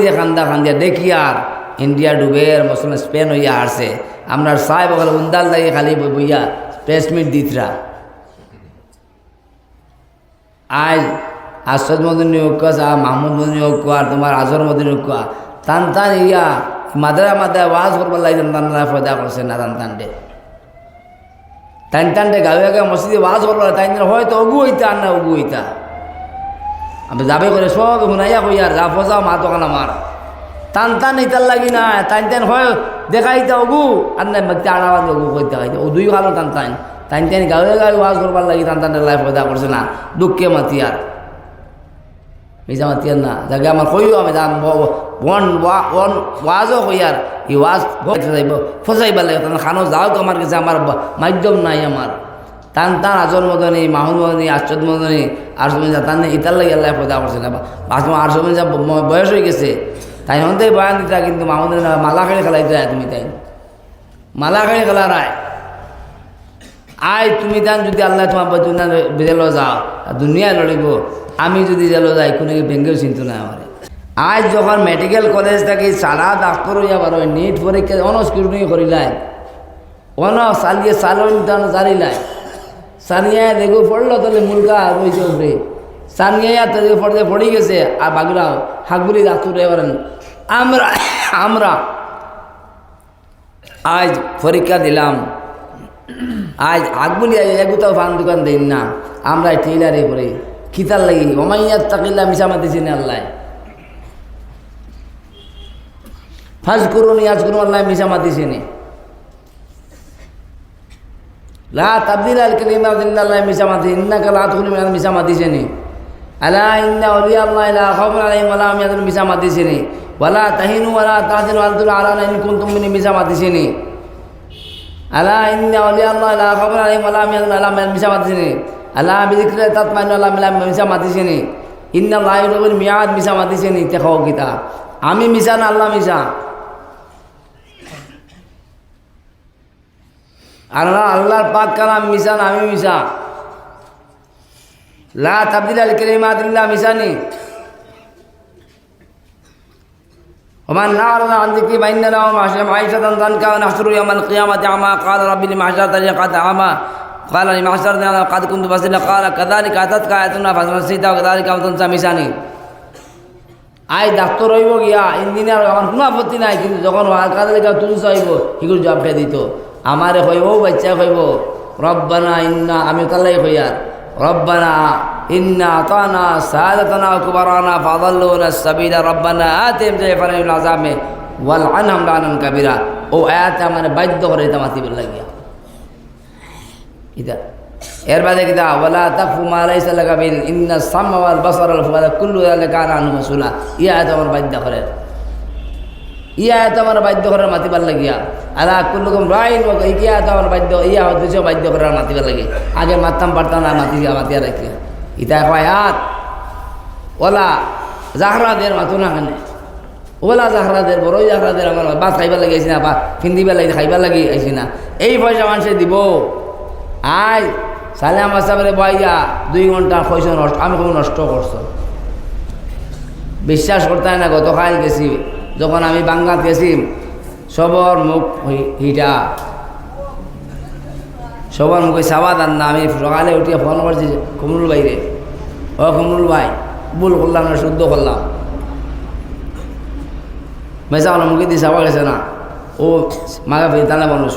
নিজে খান্দা খান্দিয়া দেখি আর ইন্ডিয়া ডুবের মুসলমান স্পেন হইয়া আসছে আমরা সাহেব ওখানে উন্দাল দাঁড়িয়ে খালি বইয়া প্রেসমিট দিতরা আজ আসাদ মদিনী ঐক্য মাহমুদ মদিনী ঐক্য আর তোমার আজর মদিনী ঐক্য টান টান ইয়া মাদারা মাদায় ওয়াজ করবার লাগে টান ফয়দা করছে না টান টানটে টান টানটে গাঁয়ে গাঁয়ে মসজিদে ওয়াজ করবার তাই হয়তো অগু হইতা আর না অগু হইতা আমি যাবে করে সব শুনাইয়া কই আর যা ফসাও মা দোকান আমার টান টান ইতার লাগি না টান টান হয় দেখাইতা অগু আর না ব্যক্তি আড়াবাদ অগু কইতে খাইতে ও দুই ভালো টান টান টান টান গাঁয়ে গাঁয়ে ওয়াজ করবার লাগি টান টানের লাইফ ফয়দা করছে না দুঃখে মাতি আর মিজা মাতিয়ার না যাকে আমার কইও আমি যাম ওয়াজও কই আর এই ওয়াজ যাইব ফসাইবার লাগে তখন খানো যাও তো আমার কাছে আমার মাধ্যম নাই আমার টান টান আজর মদনী মাহুদ মদনী আশ্চর্য মদনী আর সময় যা টান ইতার লাগে আল্লাহ পয়দা করছে না আর সময় যা বয়স হয়ে গেছে তাই হতে বয়ান দিতা কিন্তু মাহুদের মালা খেলে খেলাইতে রায় তুমি তাই মালা খেলে খেলা রায় আয় তুমি তান যদি আল্লাহ তোমার বেজেলো যাও দুনিয়ায় লড়িব আমি যদি জেলো যাই কোনো ব্যাঙ্গেও চিন্তা নাই আমার আজ যখন মেডিকেল কলেজ থাকি সারা ডাক্তার হইয়া পারো নিট পরীক্ষা স্ক্রুটিনি করিলাই চালিয়ে চালিলাই সানিয়া দেখো পড়লো তাহলে মুলকা রয়েছে উপরে সানিয়া তাদের পড়তে পড়ে গেছে আর বাগুলা হাকগুলি ডাক্তার এবারেন আমরা আজ পরীক্ষা দিলাম আজ হাকগুলি এগুতাও ফান দোকান দিন না আমরা টেইলারে পড়ে খিতার লাগি ওমাইয়াত তাকিল্লা মিশা মাতিছি না আল্লাহ ফাজ করুন ইয়াজ করুন আল্লাহ মিশা মাতিছি নি লা তাবদিল আল কালিমাতিল্লাহ মিশা মাতি ইন্নাকা লা তুখলি মিনাল মিশা মাতিছি নি আলা ইন্না আউলিয়া আল্লাহ লা খাউফুন আলাইহিম ওয়া লা হুম ইয়াহজানুন মিশা মাতিছি নি ওয়ালা তাহিনু ওয়ালা তাহজানু ওয়া আনতুম আলানা ইন কুনতুম মিনি মিশা মাতিছি নি আলা ইন্না আউলিয়া আল্লাহ লা খাউফুন আলাইহিম ওয়া লা হুম ইয়াহজানুন আলা মিশা মাতিছি নি আল্লাহ বিযিকরিহি তাতমাইন্নুল কলুব মিশা মাতিছি নি ইন্নাল্লাহা ইউহিব্বুল মিয়াদ মিশা মাতিছি নি দেখাও কিতা আমি মিশা না আল্লাহ মিশা আল্লাহর পাক কালাম মিশা না আমি মিশা লা তাবদিল আল কালিমাতিল্লাহ মিশানি ومن أعرض عن ذكري فإن له معيشة ضنكا ونحشره يوم القيامة أعمى قال رب لم حشرتني قد أعمى قال لم حشرتني قد كنت بصيرا قال كذلك أتتك آياتنا فنسيتها وكذلك تنسى মিশানি আই ডাক্তার হইব গিয়া ইঞ্জিনিয়ার আমার কোনো আপত্তি নাই কিন্তু যখন কাজে তুলস হইব সেগুলো জবাব খেয়ে দিত আমারে হইব বাচ্চা হইব রব্বানা ইন্না আমি তাল্লাই হইয়ার রব্বানা ইন্না আতানা সাদাতানা ওয়া কুবারানা ফাদাল্লুনা সাবিলা রব্বানা আতিম জাইফানিল আযামে ওয়াল আনহাম লানান কাবীরা ও আয়াত মানে বাধ্য করে এটা মাতিবার লাগিয়া ইদা এর বাদে কিতা ওয়ালা তাকফু মা লাইসা লাকা বিল ইন্না সামা ওয়াল বাসারা ওয়াল ফুআদা কুল্লু যালিকা কানা আনহু মাসউলা ইয়া আয়াত আমার বাধ্য করে ইয়া আয়াত আমার বাধ্য করার মাতিবার লাগিয়া আলা কুল্লুকুম রাইন ওয়া ইয়া আয়াত আমার বাধ্য ইয়া হচ্ছে বাধ্য করার মাতিবার লাগি আগে মাততাম পারতাম না মাতিয়া রাখিয়া ইতা আয়াত ওলা জাহরাদের মাতো না কেন ওলা জাহরাদের বড় জাহরাদের আমার বাস খাইবার লাগি আইসি না বা ফিন্দিবার লাগি খাইবার লাগি আইসি না এই পয়সা মানুষে দিব আজ সালে আমার সামনে বইয়া 2 ঘন্টা পয়সা নষ্ট আমি কোনো নষ্ট করছো বিশ্বাস করতে হয় না গতকাল গেছি যখন আমি বাঙ্গাত গেছি সবর মুখ হিটা সবার মুখে সাবাদান না আমি সকালে উঠিয়ে ফোন করছি কমরুল ভাই রে ও কমরুল ভাই ভুল করলাম না শুদ্ধ করলাম মেসা হলো মুখে দিয়ে সাবা গেছে না ও মাকে ফিরতানা মানুষ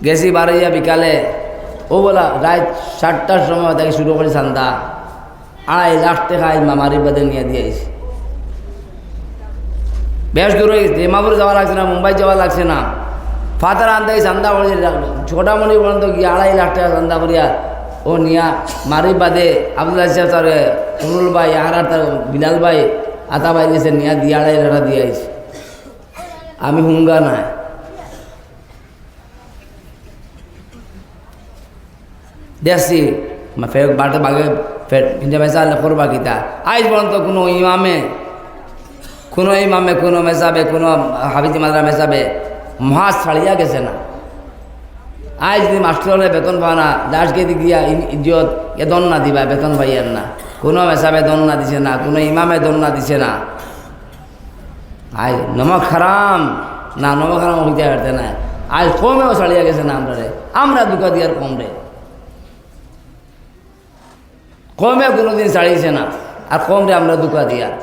গেছি বারইয়া বিকালে ও বলা রাত 7টার সময় তাকে শুরু করে চান্দা 2.5 লাখ টাকা মামারি বাদে নিয়ে দিয়েছি বেশ দূর হয়ে গেছে মাপুরে যাওয়া লাগছে না মুম্বাই যাওয়া লাগছে না ফাতার আন্দাই চান্দা করে ছোটামণি পর্যন্ত গিয়ে 2.5 লাখ টাকা চান্দা করিয়া ও নিয়া মারি বাদে আব্দুল্লাহ সাহেব তার কমরুল ভাই আর তার বিলাল ভাই আতা ভাই দিয়েছে নিয়া দিয়ে 2.5 টাকা দিয়ে আইছি আমি হুঙ্গা নাই দেখছি ফের বাটে বাগে ফের কিনতে মেসা করবা কিতা আইজ পর্যন্ত কোনো ইমামে কোনো মেসাবে কোনো হাফিজি মাদ্রা মেসাবে মহাজ ছাড়িয়া গেছে না আজ যদি মাস্টারে বেতন পাওয়া না দাসকে গিয়া ইজ্জত এ দন না দিবা বেতন পাইয়ার না কোনো মেসাবে দন না দিছে না কোনো ইমামে দন না দিছে না আজ নমক হারাম না, নমক হারাম হইতে পারতে না। আজ কমেও ছাড়িয়া গেছে না আমরা রে, আমরা দুঃখা দিয়ার কম রে, কমে কোনোদিন ছাড়িয়েছে না, আর কম রে আমরা দুঃখা দিয়ার।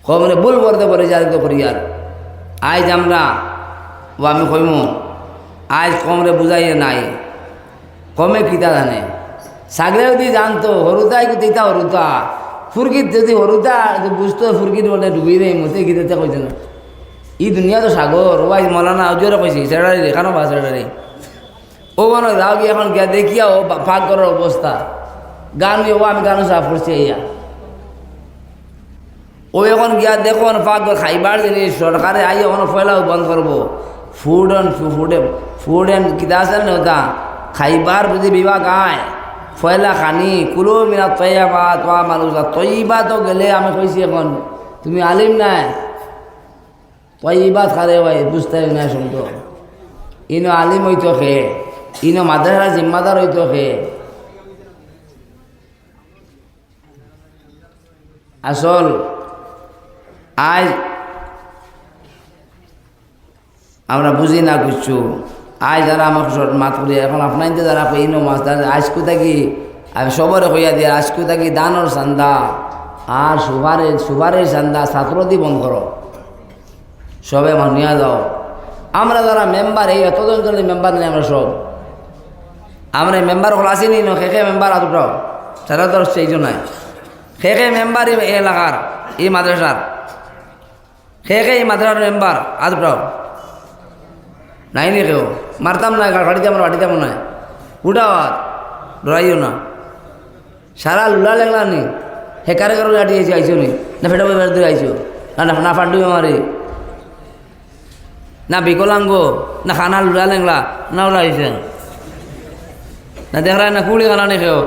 কমরে ভুল করতে পারে যার তো করি আর। আজ আমরা ও আমি কইমু আজ কমরে বুঝাইয়ে নাই, কমে কিতা জানে, সাগরে যদি জানতো হরুতাই দিতা হরুতা, ফুরকিত যদি হরুতা বুঝতো ফুরকিত বলে ডুবি দেয় মতে গীতাতে কইছে না। ই দুনিয়া তো সাগর, ও আজ মলানা ওজোরে কইছি সেটারি দেখানো বা সেটারি ও মনে যাও কি এখন গিয়া দেখিয়া ও ফাঁক করার অবস্থা, গান ও আমি গানও সাফ করছি ইয়া, ও এখন গিয়া দেখুন ফাঁক খাইবার জিনিস সরকারে আই এখন ফয়লাও বন্ধ করবো, ফুড অ্যান্ড কিতা আছে না ওটা খাইবার যদি বিভাগ আয় ফয়লা খানি কুলো মিনা তৈবা তোয়া মানুষ তৈবা তো গেলে আমি কইছি এখন তুমি আলিম নাই তৈবা খারে ভাই বুঝতে না শুনতো, ইনো আলিম হইতো খে, ইনো মাদ্রাসার জিম্মাদার হইতো খে। আসল আজ আমরা বুঝি না কিছু, আজ যারা আমাকে মাত করি এখন আপনার যারা ইনো মাছ আজ কোথায় কি আমি সবরে হইয়া দিয়ে আজ কোথায় কি দানোর চান্দা আর সুবারের চান্দা ছাত্রদি বন্ধ করো, সবে নিয়ে যাও। আমরা যারা মেম্বার এই এতজন জন মেম্বার নেই আমরা সব, আমরা মেম্বার হল আসিনি ন খেখে মেম্বার আদুটাও সারা দর সেই জন্য খেখে মেম্বার এই এলাকার এই মাদ্রাসার খেখে এই মাদ্রাসার মেম্বার আদুটাও নাই নি কেউ মারতাম না গাড়িতে আমার বাড়িতে মনে হয় উঠাও আর ডরাইও না, সারা লুলা লেগলা নি হেকারে কারো লাঠি এসে আইসো নি না ফেটা বই বেড়ে আইসো না ফান্ডু মারি না বিকলাঙ্গ না খানা লুলা লেংলা না ওলাইছে না দেখ না কুড়ি খানা নে খেও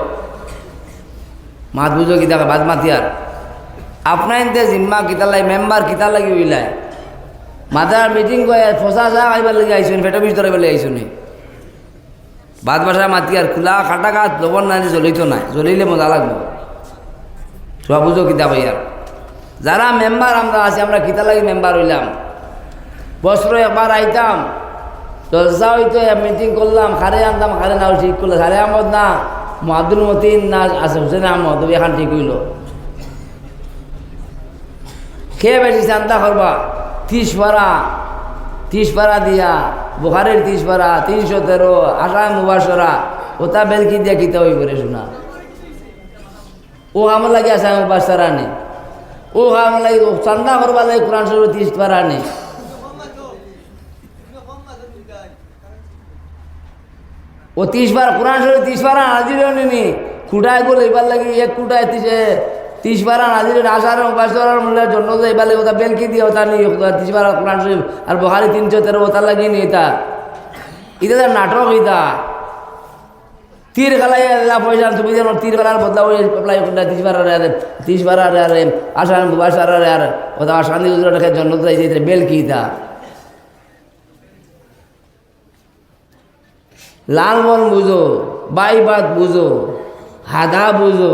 মাত বুঝো কি দেখা বাদ মাতিয়ার আপনার জিম্মা কিতার লাগে মেম্বার কিতার লাগে উইলায় মাদার মিটিং করে ফসা যা আইবার লেগে আইসুন ফেটো বিষ ধরে বেলে আইসুনি বাদ বাসা মাতি আর খোলা খাটা গাছ লবণ নাই জ্বলিত নাই, জ্বলিলে মজা লাগবো সব বুঝো কিতা ভাইয়ার। যারা মেম্বার আমরা আছি আমরা কিতা লাগি মেম্বার হইলাম, বছর একবার আইতাম জলসা হইতো মিটিং করলাম, খারে আনতাম খারে নাও ঠিক করলো, খারে আহমদ না আব্দুল মতিন না আছে হুসেন আহমদ এখান ঠিক হইল, খেয়ে বেশি চিন্তা করবা 30 পারা দিয়া বুখারের 30 পারা 313 আশা মুবাসরা ওটা বেলকি দিয়া কিতা হই করে শোনা, ও আমার লাগে আশা মুবাসরা নেই, ও আমার লাগে চান্দা করবার লাগে কোরআন শরীফ 30 পারা নেই, ও 30 বার কোরআন শরীফ 30 পারা নাজিরও নিনি খুঁটায় গোল এবার লাগে এক খুঁটায় 30 পারা নাজিরের আশার মুবাসরার মূল্যের জন্য তো এবার লাগে ওটা বেলকি দিয়ে ওটা নিয়ে 30 পারা কোরআন শরীফ আর বুখারী 313 ওটা লাগিয়ে নিয়ে এটা নাটক হইতা তীর খেলাই পয়সা তুমি যেন তীর খেলার বদলা ওই এপ্লাই 30 পারা আশার মুবাসরার আর ওটা শান্তি গুজরাটের জন্য তো এই বেলকি তা লালমন বুঝো, বাইবাদ বুঝো, হাদা বুঝো,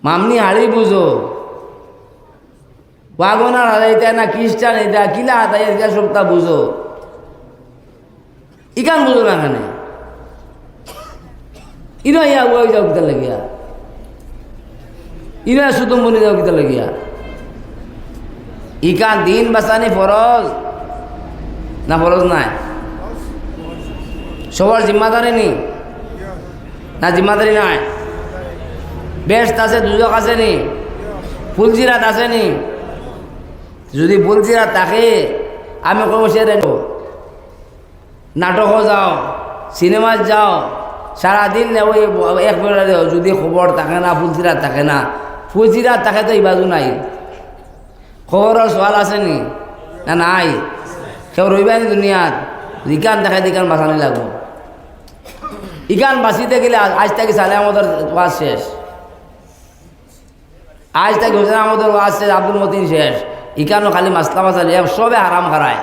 মামনি হাড়ি বুঝো, ওয়াগনার হাদাইতে না খ্রিস্টান এটা কিলা হাতাই এটা সবটা বুঝো, ইকান বুঝো না এখানে ইনো ইয়া ওই যাও কিতা লাগিয়া, ইনো সুতম বনি যাও কিতা লাগিয়া, ইকান দিন বাঁচানি ফরজ না ফরজ নাই, সবার জিম্মাদারি নি না জিম্মাদারি নাই, বেস্ট আছে দুজক আছে নি, ফুলজিরাত আছে নি, যদি ফুলজিরাত থাকে আমি কব সে নাটকও যাও সিনেমা যাও সারাদিন ওই এক বেলা যদি খবর থাকে না ফুলজিরাত থাকে না, ফুলজিরাত থাকে তো এই বাজু নাই, খবরের সওয়াল আছে নি না নাই, কেউ রইবানি দুনিয়াত ইকান দেখে ইকান বাঁচানি লাগবো, ইকান বাঁচিতে গেলে আজ থেকে সালে আমাদের ওয়াজ শেষ, আজ থেকে হোসেন আমাদের ওয়াজ শেষ, আব্দুল মতিন শেষ, ইকানো খালি মাসলা মাসালি সবে হারাম খারায়,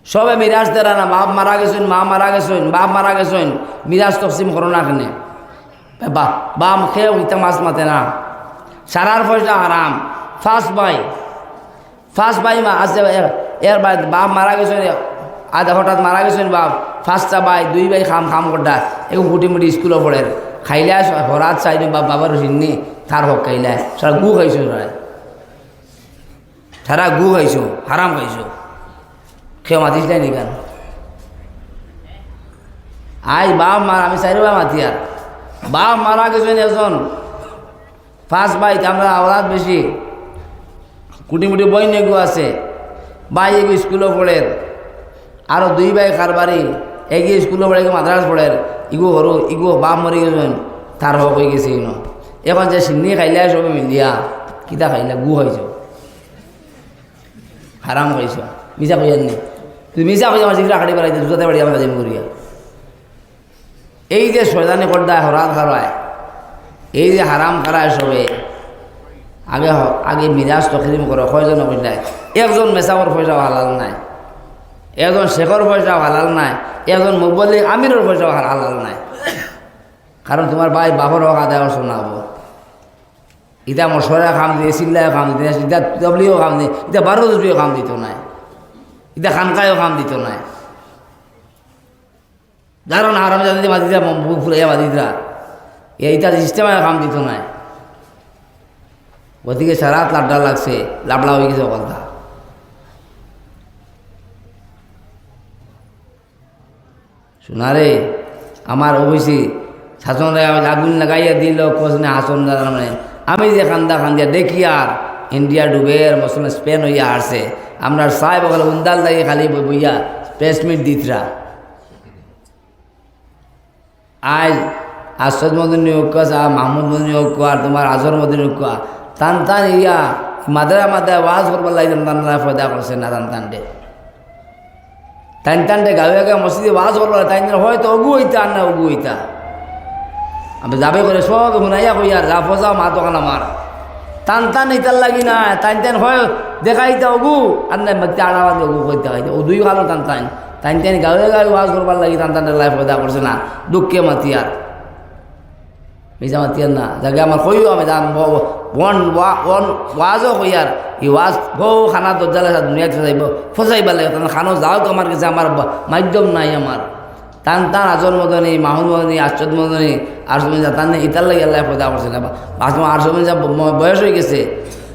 সবে মিরাজ দেরা না, বাপ মারা গেছেন, মা মারা গেছেন, বাপ মারা গেছেন, মিরাজ তকসিম করো না কেনে? বাপ খেয়েও ইতা মাছ মাতে না, সারার পয়সা হারাম। ফার্স্ট ভাই মা আছে, এর বাপ মারা গেছেন, আধা হঠাৎ মারা গেছেন বাপ, ফার্স্টটা ভাই, দুই ভাই খাম করটা এখন মুটি স্কুলে পড়ে খাইলে হরাত চাইনি বাবার হিন্নি তার হক খাইলে সারা গু খাইছো, সারা গু খাইছো, হারাম খাইছো, খেয়ে মাতিস নাই নি কেন? আজ বাপ মারা, আমি চাইলে বা মাতি আর বাপ মারা গেছেন একজন ফার্স্ট ভাই, আমরা আওলাদ বেশি, কুটি বই নেগু আছে, ভাই এগু স্কুলে পড়ে, আরও দুই ভাই কারবারি এগিয়ে স্কুলে পড়ে মাদ্রাস পড়ে, ইগো হরু ইগো বাপ মরে গেছেন, তার হক হয়ে গেছে ইনো। এখন যে সিন্নি খাইলে সবে মিলিয়া কিতা খাইলা গু খাইছ, হারাম খাইছ, মিশা খাইয়ার নি তুই মিশা খাই আমার চিকরা খাটি বেড়াইতে জুতাতে বাড়ি আমার কাজিম করিয়া। এই যে শয়তানি করদায় হরাত খারায়, এই যে হারাম খারায় সবে আগে মিরাজ তকরিম করো, কয়জন কইলায়? একজন মেসাবর পয়সাও হালাল নাই, একজন শেখর পয়সাও হালাল নাই, একজন মুবল্লিগ আমিরের পয়সাও হালাল নাই। কারণ তোমার ভাই বাপর হক আদায় শোনাবো, ইটা মশরা খাম দিয়ে, চিল্লায়ও খাম দিতে, ইটা তবলিও খাম দিয়ে, ইটা 12 রুপিও খাম দিত নাই, ইটা খানকায়ও খাম দিত নাই। কারণ হারাম জাতি বাদিরা বুক ফুলাইয়া বাদিরা এইটা সিস্টেমে খাম দিত নাই। ওদিকে সারা লাড্ডা লাগছে, লাবলা হয়ে গেছে কথা। শোনারে আমার অবশ্যই শাসন আগুন লাগাইয়া দিল কোসনে হাসন, মানে আমি যে খান্দিয়া দেখি আর ইন্ডিয়া ডুবের মুসলমান স্পেন হইয়া আসছে, আমরা সাহেব ওখানে উন্দাল দাঁড়িয়ে খালি বইয়া প্রেসমিট দিতরা। আজ আসাদ মদিনী ঐক্য, মাহমুদ মদিনী ঐক্য, আর তোমার আজর মদিনী ঐক্য, টান ইয়া মাদ্রা ওয়াজ করবার লাগে টান ফয়দা করছে না, টানটে গাঁয়ে মসজিদে ওয়াজ করবার তাই হয়তো অগু হইতা আর না অগু হইতা, আমি যাবে করে সব শুনাইয়া কই আর যা ফজাও মা দোকান আমার টান ইতার লাগি না, টান হয় দেখাইতা অগু আর না আড়াবাদি অগু কইতে হইতে, ও দুই ভালো টান গাঁয়ে ওয়াজ করবার লাগি টানটানের লাইফ ফয়দা করছে না, দুঃখে মাতি আর মিজা মাতিয়ার না জাগে আমার কইও আমি যাম ওয়াজও কই আর ই ওয়াজ বউ খানা দরজালে দুনিয়াতে ফসাইবার লাগে, খানো যাও তো আমার কাছে আমার মাধ্যম নাই, আমার টান আজর মদনী, মাহুদ মদনী, আশ্চর্য মদনী, আর সময় যা টান ইতার লাগে আল্লাহ পয়দা করছে না, আর সময় যা বয়স হয়ে গেছে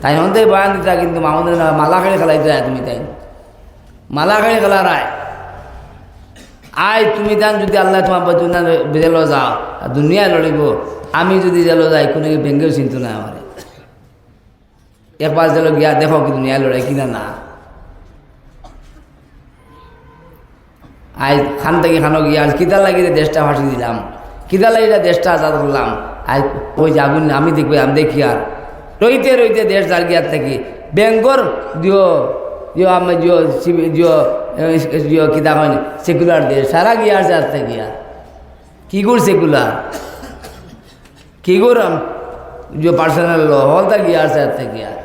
তাই হতে বয়ান দিতা, কিন্তু মাহুদ মালা খেলে খেলাইতে তুমি তাই মালা খেলে খেলা রায় আয় তুমি তান যদি আল্লাহ তোমার বেজেলো যাও দুনিয়ায় লড়িব, আমি যদি জেলো যাই কোনো ভেঙ্গেও চিন্তু না আমার, একবার জেলো গিয়া দেখো কি দুনিয়ায় লড়াই কিনা না। আজ খান থেকে খানো গিয়া আজ কিতার লাগিয়ে দেশটা ফাঁসি দিলাম, কিতার লাগিয়ে দেশটা আজাদ করলাম, আজ ওই যাগুন আমি দেখবো, আমি দেখি আর রইতে দেশ যার গিয়ার থেকে বেঙ্গর দিও আমি জিও কিতা হয়নি সেকুলার দেশ সারা গিয়া আছে আজ থেকে আর কি কর সেকুলার কি করম যে পার্সোনাল ল হলতা গিয়া আছে আজ থেকে আর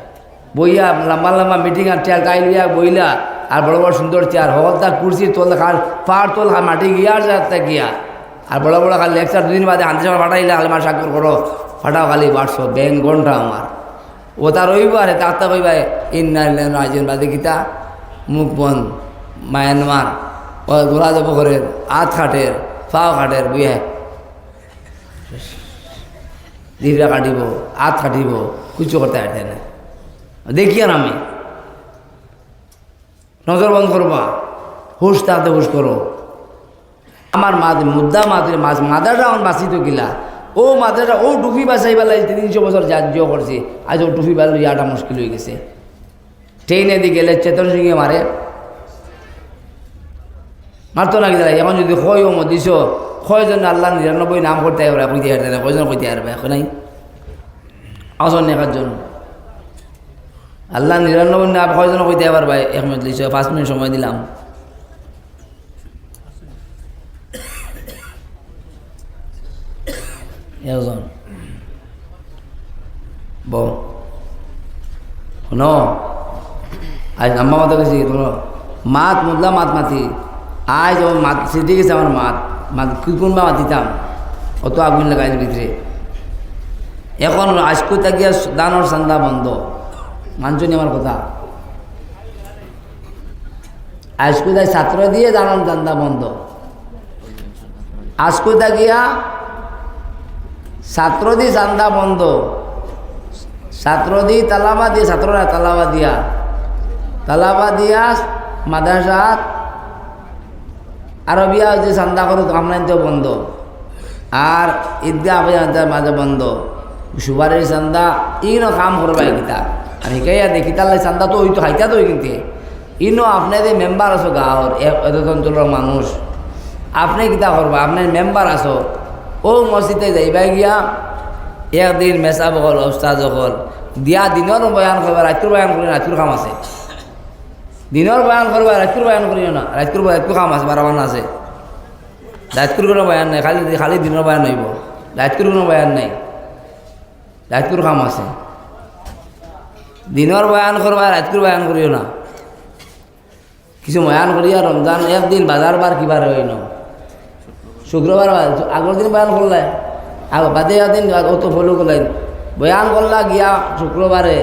বইয়া লম্বা মিটিং আর চেয়ার কাই লিয়া বইলা আর বড় সুন্দর চেয়ার হলতা কুর্সি তোল খার পার তোল খা মাটি গিয়া আছে আজ থেকে আর বড় খালি লেকচার দুদিন বাদে আনতে সময় ফাটাইলে খালি মার সাক্ষর করো ফাটাও খালি 1200 ব্যাংক ঘন্টা আমার ও তার রবিবারে তার কইবা ইন্দিন বাদে গীতা মুখ বন্ধ মায়ানমার ও গোলা যাব করে হাত খাটের পাও খাটের বুঝে জিভরা কাটিব হাত কাটিব কিছু করতে আসে না দেখি আর আমি নজর বন্ধ করবা হুশ তাতে হুশ করো আমার মুদ্রা মাদারটা আমার বাঁচিত গিলা ও মাদারটা ও টুপি বাঁচাই পেলাই 300 বছর যাজ্য করছে আজ ও টুপি বাল ইয়াটা মুশকিল হয়ে গেছে ট্রেনে দিয়ে গেলে চেতন সিংহে মারে মারতো না গেলে এখন যদি হয় ও দিছ কয়জন আল্লাহ 99 নাম করতে পারবে কইতে পারবে না কয়জন কইতে পারবে এখন নাই আসন নেখার জন্য আল্লাহ 99 নাম কয়জন কইতে পারবে 1 মিনিট দিছ 5 মিনিট সময় দিলাম একজন বউ শোনো আজ আম্মা মাথা গেছি তোমরা মাত মুদলা মাত মাতি আজ ও মাত সিদ্ধি গেছে আমার মাত কোনবা মাতিতাম অত আগুন লাগাই ভিতরে এখন আজকু তাকিয়া দানোর চান্দা বন্ধ মানছনি আমার কথা আজকু তাই ছাত্র দিয়ে দানোর চান্দা বন্ধ আজকু তাকিয়া ছাত্র দিয়ে চান্দা বন্ধ ছাত্র দিয়ে তালাবা দিয়ে ছাত্ররা তালাবা দিয়া মাদ্রাসাত আরবিয়া যে চান্দা করো আপনার বন্ধ আর ঈদগাহ মাঝে বন্ধ সুবারের চান্দা ইনো কাম করবা গীতা আর শিকাইয়া দেখি তাহলে চান্দা তো ওই তো হাইতা তো কিনতে ইনো আপনাদের মেম্বার আছো গাঁৱৰ এত অঞ্চলের মানুষ আপনি কিতা করবা আপনার মেম্বার আছো ও মসজিদে যাইবা গিয়া একদিন মেসাব হল ওস্তাদ হল দিয়া দিনের বয়ান করবা রাত্র বয়ান করি রাত্র কাম আছে দিনের বয়ান করবা রাত্র বয়ান করিও না রাত্র কাম আছে বারবার আছে রাত্র কোনো বয়ান নাই খালি দিনের বয়ান হইব রাত্র কোনো বয়ান নাই রাত্র কাম আছে দিনের বয়ান করবা রাত্র বয়ান করিও না কিছু বয়ান করিয়া রমজান একদিন বাজার বার কিবার হইল শুক্রবার আগের দিন বয়ান করলে বাদে একদিন অত ফলো করলেন বয়ান করলা গিয়া শুক্রবারে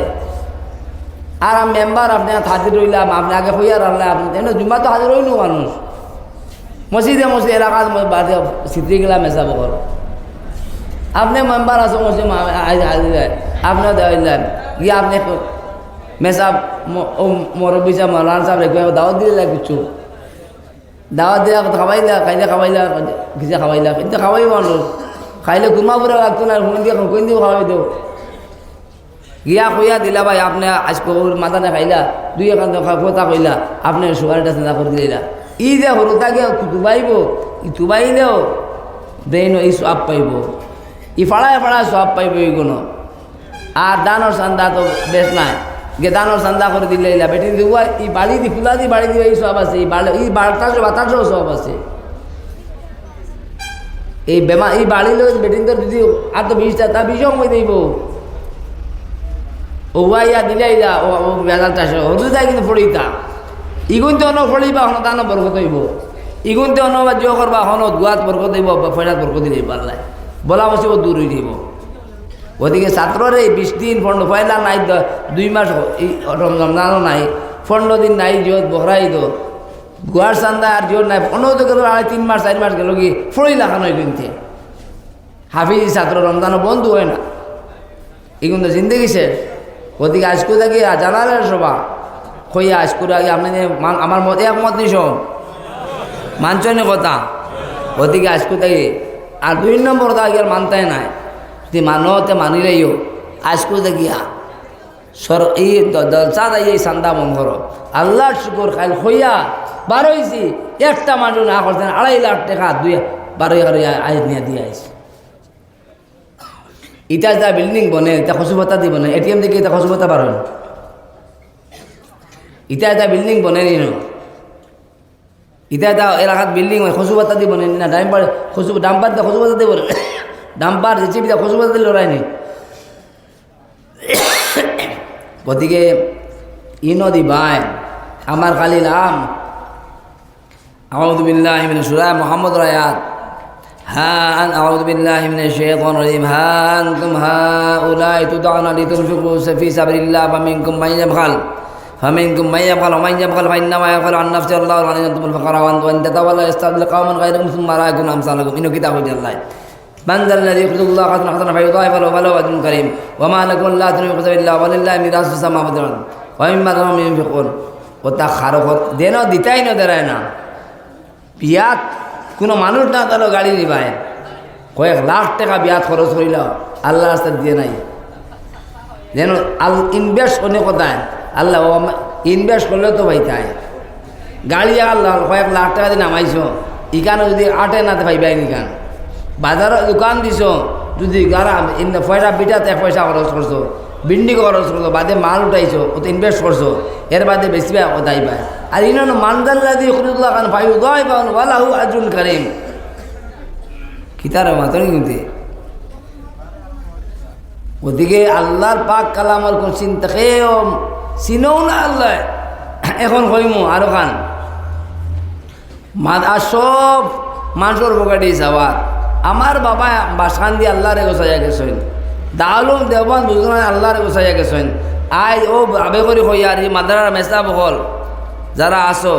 আর আমি মেম্বার আপনি হাজির রইলাম আপনি আগে হইয়া রাখলে আপনি জুম্মা তো হাজির হইল মানুষ মসজিদে এলাকা বাদে সিদ্রি গেলাম মেসা বকর আপনি মেম্বার আছো মসজিদ আপনিও দেওয়াইলেন গিয়া আপনি মেসা মুরব্বী সাহেব মৌলানা সাহেব রেখে দাওয়াত দিলে কিছু দাওয়াত দিয়া খাওয়াইলা খাইলে কিছু খাওয়াইলা কিন্তু খাওয়াই মানুষ খাইলে ঘুমা পুরা লাগতো না হুন দিয়ে কোন দিয়ে খাওয়াই দেও গিয়া কইয়া দিলা ভাই আপনি আজকে মাথা না খাইলা দুই একান্ত কথা কইলা আপনি সুগারটা চিন্তা করে দিলা ই যে সৰুতা গিয়া তুবাইব ই তুবাইলেও দেন এই সব পাইব ই ফাড়ায় সব পাইব এইগুলো আর দানোর চান্দা তো বেশ নাই গে দানোর চান্দা করে দিলে বেটি দিব ই বাড়ি দি খোলা দি বাড়ি দিব এই সব আছে এই বাতাসও সব আছে এই বেমার এই বাড়ি লোক বেটিন তো যদি আর তো 20টা তা 20 সময় দিব ও ইয়া দিলাই যা ও বেজাল চাষ হলু যায় কিন্তু ফড়িতা ইগুনতে অন ফড়িবা হন দানো বরকত হইব ইগুনতে অন জিও করবা হন গুয়াত বরকত হইব ফয়রাত বরকত দিলে পারলাই বলা বসে ও দূর হয়ে যাব ওদিকে ছাত্ররে 20 দিন ফন্ড পয়লা নাই 2 মাস রমজানও নাই 15 দিন নাই জিও বহরাই দো গুয়ার চান্দা আর জিও নাই 15 তো গেল 3 মাস 4 মাস গেল কি ফড়ি লাগানো কিনতে হাফিজ ছাত্র রমজানও বন্ধ হয় না এগুলো তো জিন্দগি শেষ ওদিকে আজকু থাকি জানালেন সবা কইয়া আজকুর আগে আপনি আমার মত একমত নিস মানছনি কথা ওদিকে আজকু থাকি আর 2 নম্বর তো আগে আর মানতাই নাই যদি মানতে মানিলেইও আজকু দেখিয়া এই জলসা এই চান্দা মন করো আল্লাহর শুকর খাইল হইয়া বারোইছি একটা মানুষ না করছেন 2.5 লাখ টাকা 12 আইস নিয়ে দিয়ে আইসি ইটা যা বিল্ডিং বনে এটা খসুপাতা দিব না এটিএম দেখে এটা খসুপাতা বার হয় ইটা এটা বিল্ডিং বনে নিন ইটা এটা এলাকাত বিল্ডিং হয় খসুপাতা দিব না ডাম্পার ডাম্পার দিয়ে খসুপাতা দিব না ডাম্পার জেসিবি দিয়ে খসুপাতা দিয়ে লড়াই নেই গতিকে ইনো দিবাই আমার খালি নাম আউযু বিল্লাহি মিনাশ সূরা মুহাম্মদ আয়াত أعوذ بالله من الشيطان الرجيم ها أنتم هؤلاء تدعون لتنفقوا في سبيل الله فمنكم من يبخل ومن يبخل فإنما يبخل عن نفسه الله الغني أنتم الفقراء وأن تتولوا يستبدل قوما غيركم ثم لا يكونوا أمثالكم إنه كتاب الله من ذا الذي يقرض الله قرضا حسنا فيضاعف له وله أجر كريم وما لكم لا تنفقوا في سبيل الله ولله ميراث السماوات والأرض ومما رزقناهم ينفقون وتأخروا দেনও দিতাই না দেয় না বিয়াত কোনো মানুষ না তাহলে গাড়ি নিবায় কয়েক লাখ টাকা বিয়াত খরচ হইল আল্লাহ রাস্তা দিয়ে নাই যেন ইনভেস্ট অনেক কথায় আল্লাহ ইনভেস্ট করলে তো ভাইতাই গাড়ি আল্লাহ কয়েক লাখ টাকা দিয়ে নামাইছ ইখানে যদি আটে না পাইবাই নিখান বাজারের দোকান দিছ যদি গাড়া পয়সা বিটাতে 1 পয়সা খরচ করছো বিন্ডি খরচ করছো বাদে মাল উঠাইছো ও তো ইনভেস্ট করছো এর বাদে বেশি কোথায় পায় আর ইনো মানদাল্লা দিয়ে খুদুল্লাহ খান ভাই উদয় পান ওয়ালাহু আজরুন কারীম কিতারে মাতনি কিন্তু ওদিকে আল্লাহর পাক কালামর কোন চিন্তা খেয়েও চিনও না আল্লাহ এখন কইমু আরো খান আর সব মানুষের পকেটে যাওয়ার আমার বাবা বাসান দিয়ে আল্লাহরে গোসাইয়া গেছেন দালুম দেওয়ান দুজন আল্লাহরে গোসাইয়া গেছেন আজ ও আবে করি হইয়ার এই মাদ্রার মেসা বহল যারা আসো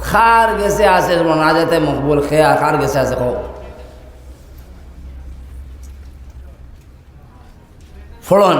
খার গেছে আছে না যেতে মকবুল খেয়া খার গেছে আছে হোক ফলন